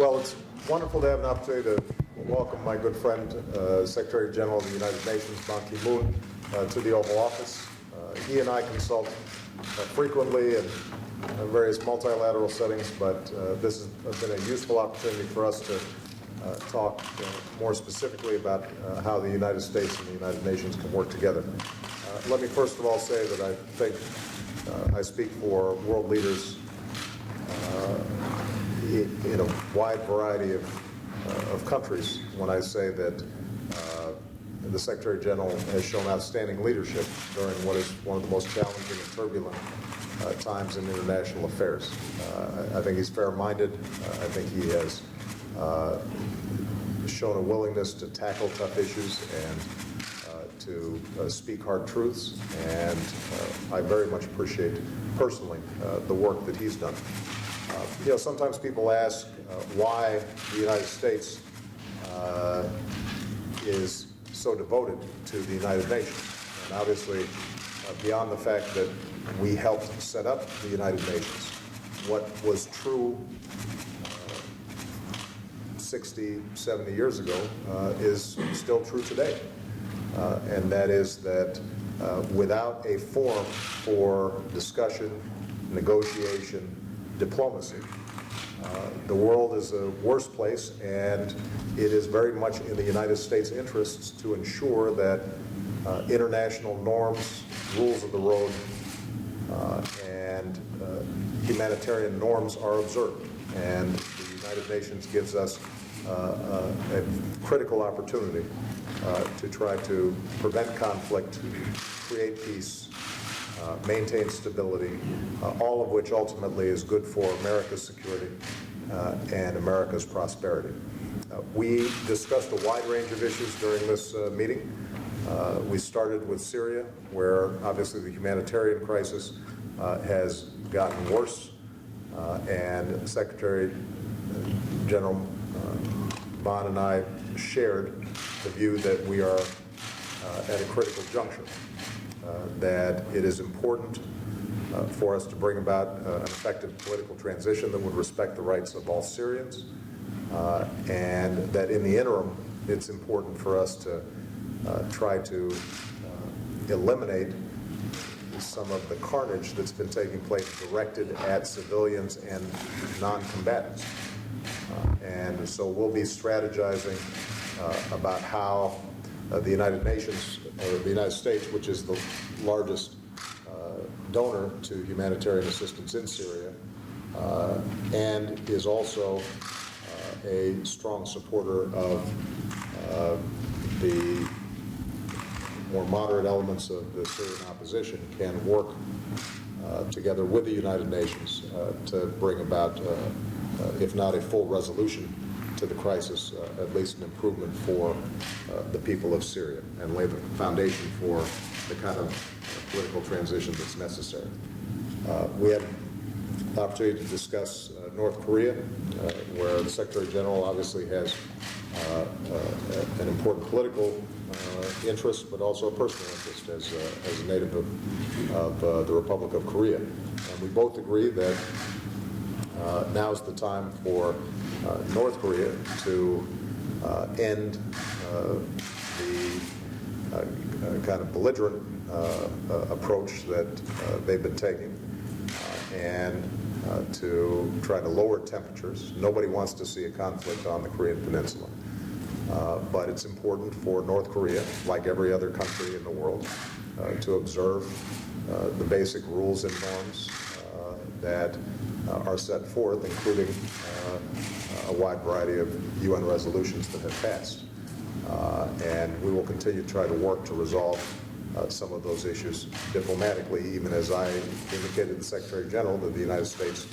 Well, it's wonderful to have an opportunity to welcome my good friend, Secretary General of the United Nations, Ban Ki-moon, to the Oval Office. He and I consult frequently in various multilateral settings, but this has been a useful opportunity for us to talk more specifically about how the United States and the United Nations can work together. Let me first of all say that I think I speak for world leaders in a wide variety of countries when I say that the Secretary General has shown outstanding leadership during what is one of the most challenging and turbulent times in international affairs. I think he's fair-minded. I think he has shown a willingness to tackle tough issues and to speak hard truths, and I very much appreciate personally the work that he's done. Sometimes people ask why the United States is so devoted to the United Nations. And obviously, beyond the fact that we helped set up the United Nations, what was true 60, 70 years ago is still true today. And that is that without a forum for discussion, negotiation, diplomacy, the world is a worse place, and it is very much in the United States' interests to ensure that international norms, rules of the road, and humanitarian norms are observed. And the United Nations gives us a critical opportunity to try to prevent conflict, create peace, maintain stability, all of which ultimately is good for America's security and America's prosperity. We discussed a wide range of issues during this meeting. We started with Syria, where obviously the humanitarian crisis has gotten worse, and Secretary General Ban and I shared the view that we are at a critical juncture. That it is important for us to bring about an effective political transition that would respect the rights of all Syrians, and that in the interim, it's important for us to try to eliminate some of the carnage that's been taking place directed at civilians and non-combatants. And so we'll be strategizing about how the United Nations, or the United States, which is the largest donor to humanitarian assistance in Syria, and is also a strong supporter of the more moderate elements of the Syrian opposition, can work together with the United Nations to bring about, if not a full resolution to the crisis, at least an improvement for the people of Syria, and lay the foundation for the kind of political transition that's necessary. We had the opportunity to discuss North Korea, where the Secretary General obviously has an important political interest, but also a personal interest as a native of the Republic of Korea. And we both agree that now's the time for North Korea to end the kind of belligerent approach that they've been taking, and to try to lower temperatures. Nobody wants to see a conflict on the Korean Peninsula. But it's important for North Korea, like every other country in the world, to observe the basic rules and norms that are set forth, including a wide variety of UN resolutions that have passed. And we will continue to try to work to resolve some of those issues diplomatically, even as I indicated to the Secretary General that the United States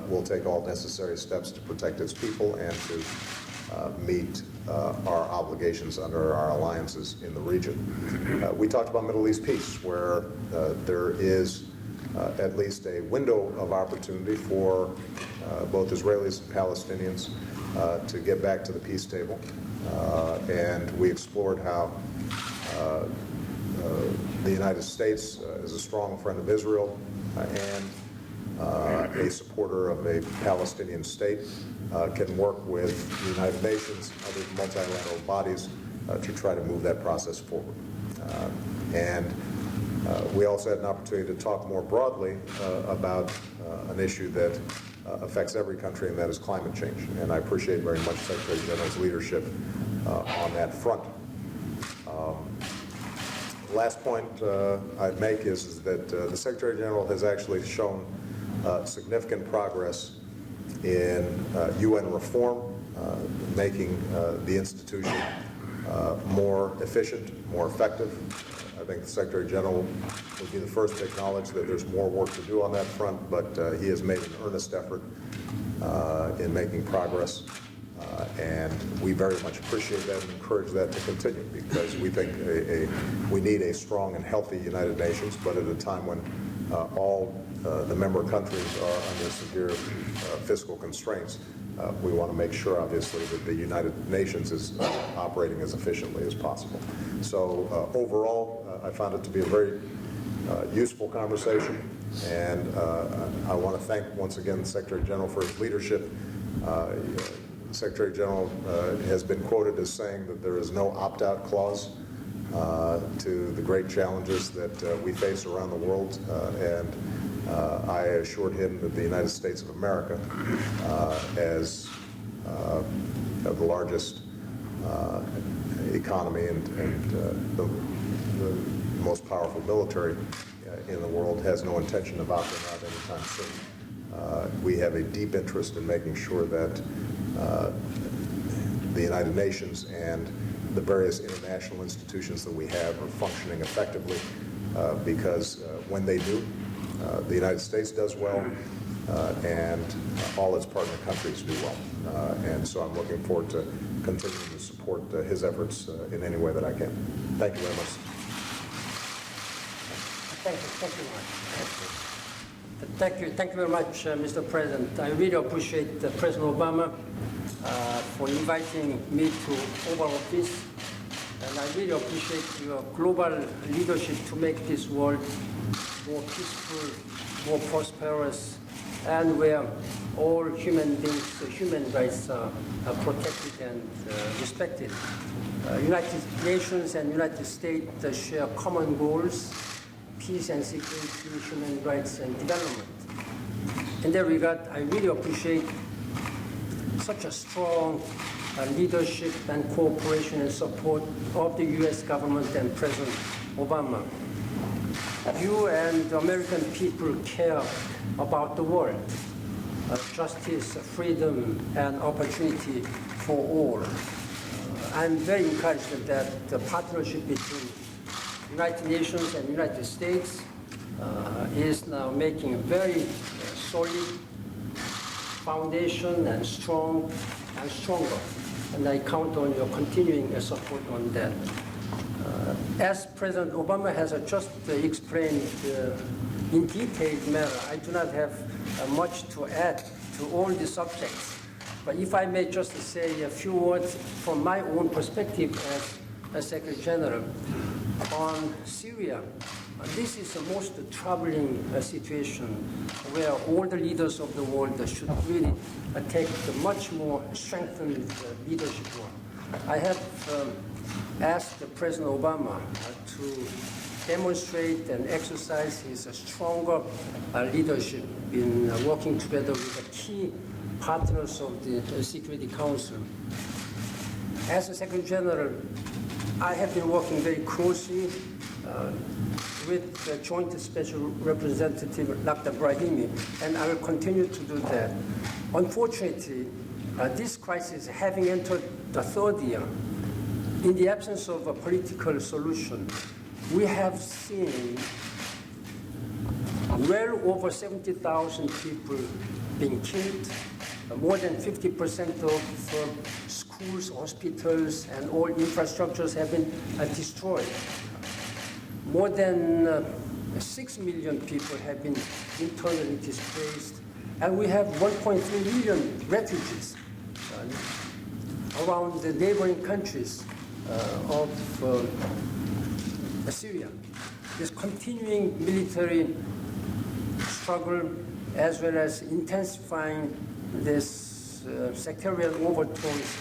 will take all necessary steps to protect its people and to meet our obligations under our alliances in the region. We talked about Middle East peace, where there is at least a window of opportunity for both Israelis and Palestinians to get back to the peace table. And we explored how the United States is a strong friend of Israel and a supporter of a Palestinian state, can work with the United Nations, other multilateral bodies, to try to move that process forward. We also had an opportunity to talk more broadly about an issue that affects every country, and that is climate change. And I appreciate very much Secretary General's leadership on that front. The last point I'd make is that the Secretary General has actually shown significant progress in UN reform, making the institution more efficient, more effective. I think the Secretary General would be the first to acknowledge that there's more work to do on that front, but he has made an earnest effort in making progress. And we very much appreciate that and encourage that to continue, because we think we need a strong and healthy United Nations, but at a time when all the member countries are under severe fiscal constraints, we want to make sure, obviously, that the United Nations is operating as efficiently as possible. So overall, I found it to be a very useful conversation, and I want to thank once again the Secretary General for his leadership. The Secretary General has been quoted as saying that there is no opt-out clause to the great challenges that we face around the world, and I assured him that the United States of America, as the largest economy and the most powerful military in the world, has no intention of opting out anytime soon. We have a deep interest in making sure that the United Nations and the various international institutions that we have are functioning effectively, because when they do, the United States does well, and all its partner countries do well. And so I'm looking forward to continuing to support his efforts in any way that I can. Thank you very much. Thank you very much, Mr. President. I really appreciate President Obama for inviting me to Oval Office, and I really appreciate your global leadership to make this world more peaceful, more prosperous, and where all human beings, human rights are protected and respected. United Nations and United States share common goals: peace and security, human rights, and development. In that regard, I really appreciate such a strong leadership and cooperation and support of the U.S. government and President Obama. You and the American people care about the world, justice, freedom, and opportunity for all. I'm very encouraged that the partnership between United Nations and United States is now making a very solid foundation and strong and stronger. And I count on your continuing support on that. As President Obama has just explained in detailed manner, I do not have much to add to all the subjects. But if I may just say a few words from my own perspective as Secretary General on Syria. This is the most troubling situation where all the leaders of the world should really take the much more strengthened leadership role. I have asked President Obama to demonstrate and exercise his stronger leadership in working together with the key partners of the Security Council. As a Secretary General, I have been working very closely with the Joint Special Representative Dr. Brahimi, and I will continue to do that. Unfortunately, this crisis, having entered the third year, in the absence of a political solution, we have seen well over 70,000 people being killed. More than 50% of schools, hospitals, and all infrastructures have been destroyed. More than 6 million people have been internally displaced, and we have 1.3 million refugees around the neighboring countries of Syria. This continuing military struggle, as well as intensifying this sectarian overtones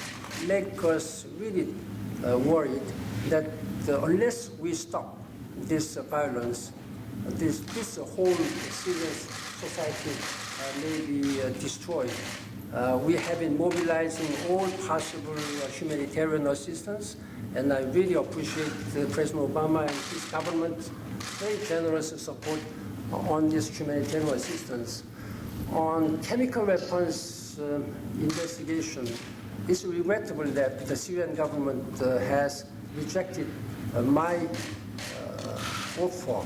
make us really worried that unless we stop this violence, this whole Syrian society may be destroyed. We have been mobilizing all possible humanitarian assistance, and I really appreciate President Obama and his government's very generous support on this humanitarian assistance. On chemical weapons investigation, it's regrettable that the Syrian government has rejected my offer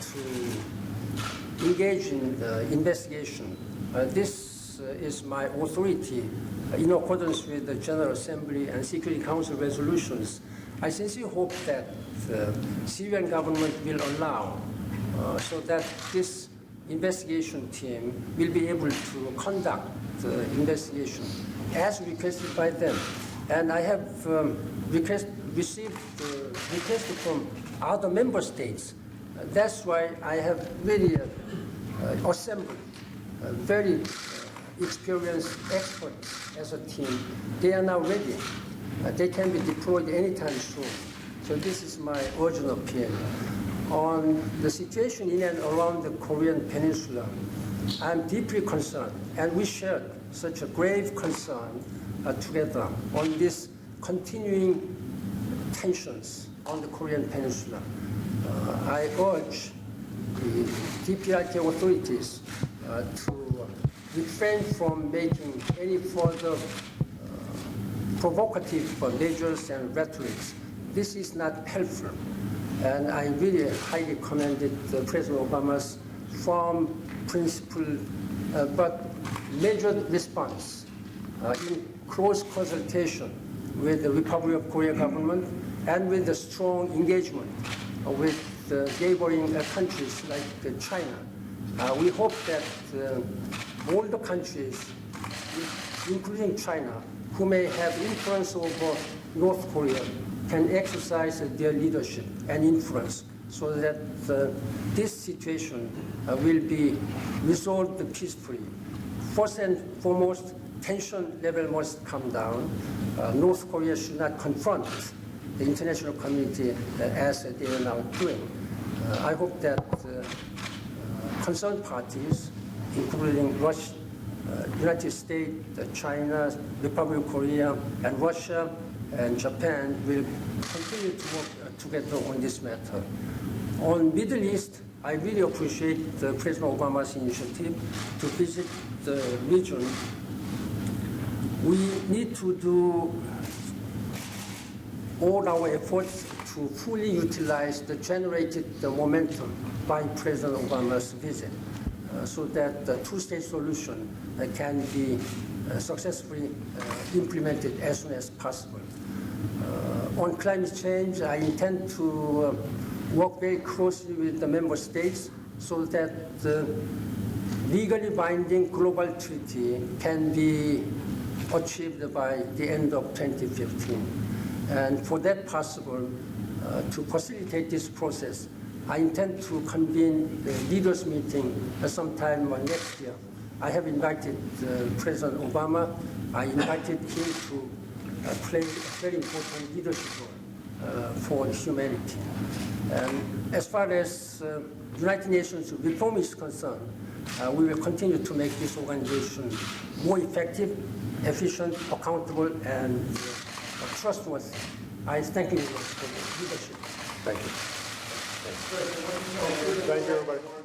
to engage in investigation. This is my authority in accordance with the General Assembly and Security Council resolutions. I sincerely hope that the Syrian government will allow so that this investigation team will be able to conduct the investigation as requested by them. And I have received requests from other member states. That's why I have really assembled very experienced experts as a team. They are now ready. They can be deployed anytime soon. So this is my urgent appeal. On the situation in and around the Korean Peninsula, I'm deeply concerned, and we share such a grave concern together on these continuing tensions on the Korean Peninsula. I urge the DPRK authorities to refrain from making any further provocative measures and rhetorics. This is not helpful. And I really highly commended President Obama's firm, principled, but measured response in close consultation with the Republic of Korea government and with the strong engagement with neighboring countries like China. We hope that all the countries, including China, who may have influence over North Korea, can exercise their leadership and influence so that this situation will be resolved peacefully. First and foremost, tension level must come down. North Korea should not confront the international community as they are now doing. I hope that concerned parties, including Russia, United States, China, Republic of Korea, and Russia, and Japan will continue to work together on this matter. On Middle East, I really appreciate President Obama's initiative to visit the region. We need to do all our efforts to fully utilize the generated momentum by President Obama's visit so that the two-state solution can be successfully implemented as soon as possible. On climate change, I intend to work very closely with the member states so that the legally binding global treaty can be achieved by the end of 2015. And for that possible, to facilitate this process, I intend to convene the leaders meeting sometime next year. I have invited President Obama. I invited him to play a very important leadership role for humanity. And as far as United Nations reform is concerned, we will continue to make this organization more effective, efficient, accountable, and trustworthy. I thank you for the leadership. Thank you. Thank you, everybody.